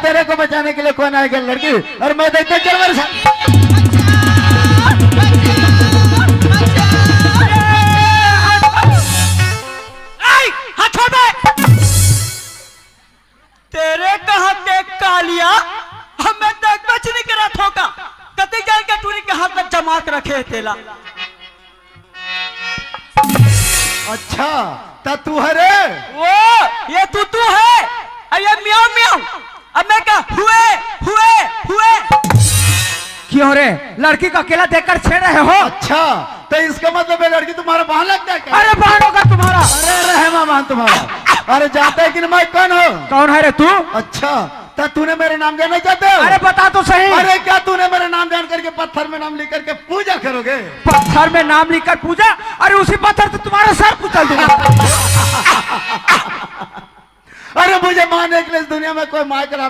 तेरे को बचाने के लिए कौन आएगा लड़की, और मैं देखते चल मेरे साथ। तेरे कहा के कालिया हमें देख बच नहीं करा ठोका कति जान के टूरी के हाथ में जमा के रखे तेला। अच्छा ता तू है रे? वो ये तू है, ये म्याऊ म्याऊ। अब मैं क्या हुए हुए हुए क्यों रे, लड़की को अकेला देखकर छेड़ रहे हो? अच्छा तो इसका मतलब है लड़की तुम्हारा बहन लगता है क्या? अरे बहन होगा तुम्हारा। अरे रहमा मान तुम्हारा। अरे जानता है कि मैं कौन हूँ? कौन है रे तू? अच्छा तो तूने मेरा नाम जानना चाहते हो? अरे बता तो सही। अरे क्या तूने मेरा नाम जान करके पत्थर में नाम लिख करके पूजा करोगे? पत्थर में नाम लिखकर पूजा? अरे उसी पत्थर से तुम्हारा सर कुचल दूंगा। अरे मुझे मारने के लिए इस दुनिया में कोई मार कर